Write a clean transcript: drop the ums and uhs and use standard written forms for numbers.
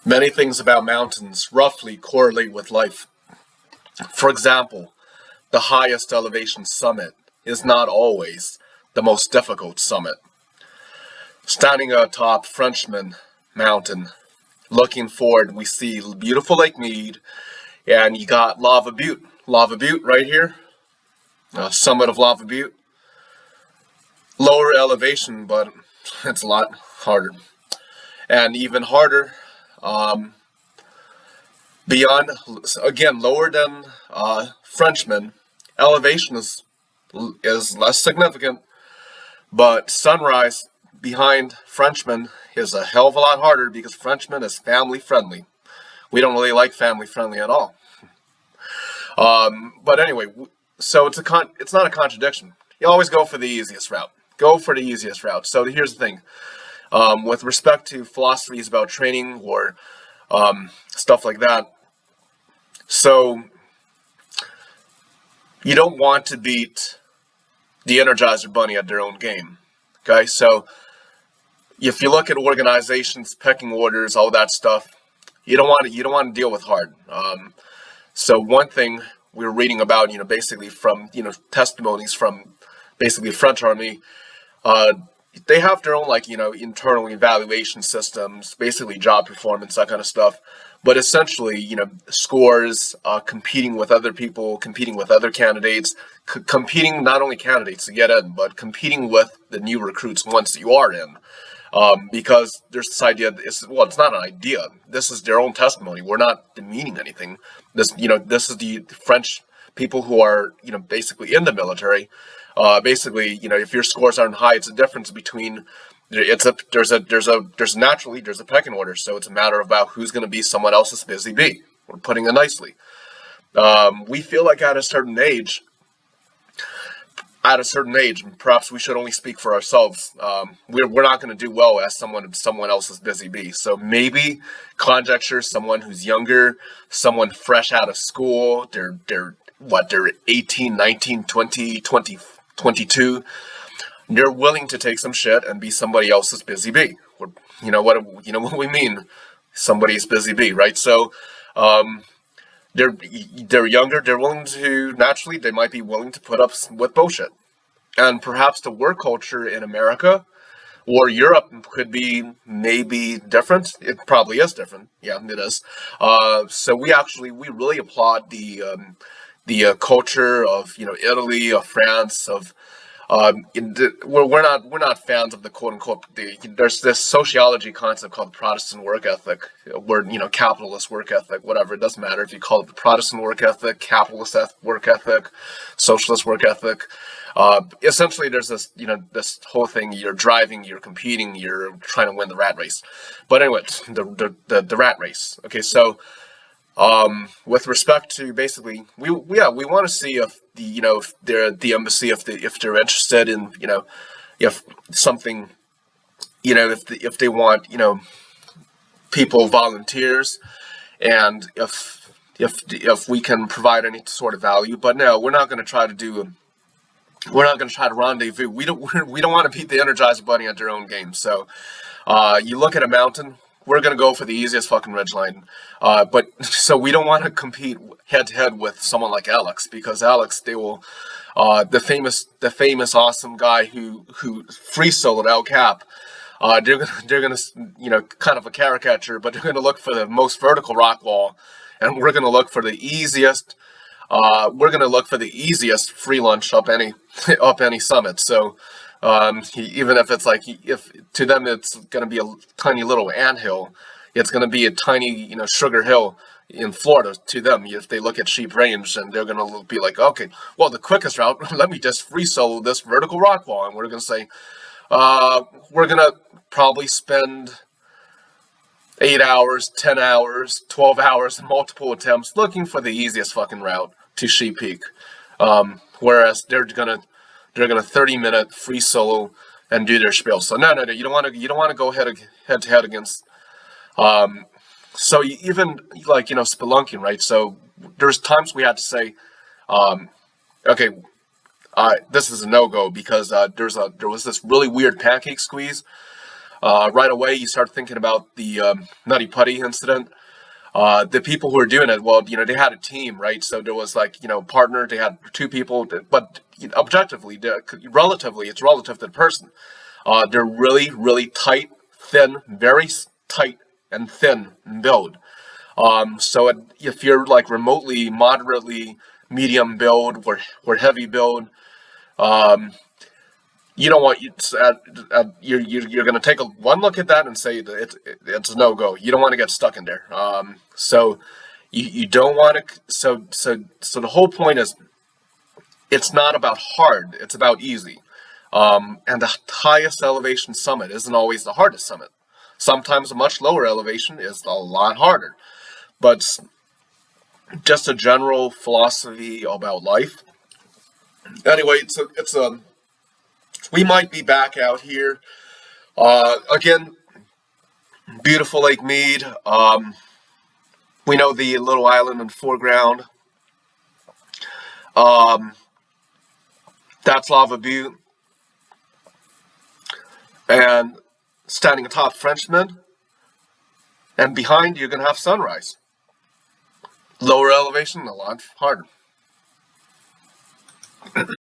Many things about mountains roughly correlate with life. For example, the highest elevation summit is not always the most difficult summit. Standing atop Frenchman Mountain, looking forward, we see beautiful Lake Mead, and you got Lava Butte. Lava Butte right here, summit of Lava Butte. Lower elevation, but it's a lot harder. And even harder, beyond, again, lower than Frenchman, elevation is less significant, but sunrise behind Frenchman is a hell of a lot harder because Frenchman is family friendly. We don't really like family friendly at all. But anyway, so it's not a contradiction. You always go for the easiest route. Go for the easiest route. So here's the thing. With respect to philosophies about training or stuff like that, so you don't want to beat the Energizer Bunny at their own game. Okay, so if you look at organizations, pecking orders, all that stuff, you don't want to deal with hard. So one thing we were reading about, basically from testimonies from basically the French army, they have their own internal evaluation systems, basically job performance, that kind of stuff. But essentially, scores, competing with other people, competing with other candidates, competing not only candidates to get in, but competing with the new recruits once you are in. Because there's this idea, it's not an idea. This is their own testimony. We're not demeaning anything. This is the French people who are, basically in the military. Basically, if your scores aren't high, it's a difference between, there's naturally a pecking order. So it's a matter about who's going to be someone else's busy bee. We're putting it nicely. We feel like at a certain age, perhaps we should only speak for ourselves. We're not going to do well as someone else's busy bee. So maybe conjecture someone who's younger, someone fresh out of school. They're 18, 19, 20, 22. They're willing to take some shit and be somebody else's busy bee. You know what we mean? Somebody's busy bee, right? So they're younger. They're willing to, naturally, they might be willing to put up with bullshit. And perhaps the work culture in America or Europe could be maybe different. It probably is different. Yeah, it is. So we really applaud the culture of Italy, of France, of we're not fans of the quote unquote. There's this sociology concept called Protestant work ethic, where capitalist work ethic, whatever. It doesn't matter if you call it the Protestant work ethic, capitalist work ethic, socialist work ethic. Essentially, there's this whole thing. You're driving, you're competing, you're trying to win the rat race. But anyway, the rat race. Okay, so. With respect to basically, we want to see if the embassy, if they're interested in if something, if they want people, volunteers, and if we can provide any sort of value. But no, we're not going to try to rendezvous. We don't want to beat the Energizer Bunny at their own game. So you look at a mountain. We're going to go for the easiest fucking ridgeline. But so we don't want to compete head to head with someone like Alex, because Alex, they will, the famous awesome guy who free soloed El Cap. They're gonna kind of a caricature, but they're gonna look for the most vertical rock wall, and we're gonna look for the easiest. We're gonna look for the easiest free lunch up any summit. So. Even if it's if to them it's going to be a tiny little anthill, it's going to be a tiny, sugar hill in Florida to them. If they look at Sheep Range, and they're going to be like, okay, well, the quickest route, let me just free solo this vertical rock wall. And we're going to say, we're going to probably spend 8 hours, 10 hours, 12 hours in multiple attempts looking for the easiest fucking route to Sheep Peak. Whereas they're going to 30-minute free solo and do their spiel. So no, you don't want to go head to head against. So even spelunking, right? So there's times we had to say, okay, this is a no-go because there was this really weird pancake squeeze. right away you start thinking about the Nutty Putty incident. The people who were doing it, well, they had a team, right? So there was like, partner, they had two people, but objectively, relatively, it's relative to the person. They're really, really tight, thin, very tight and thin build. If you're like remotely, moderately, medium build, or heavy build, um, you don't want you're going to take one look at that and say that it's a no go. You don't want to get stuck in there. So you don't want to. So the whole point is, it's not about hard. It's about easy. And the highest elevation summit isn't always the hardest summit. Sometimes a much lower elevation is a lot harder. But just a general philosophy about life. Anyway, we might be back out here again. Beautiful Lake Mead. We know the little island in the foreground. That's Lava Butte. And standing atop Frenchman. And behind you're going to have sunrise. Lower elevation, a lot harder.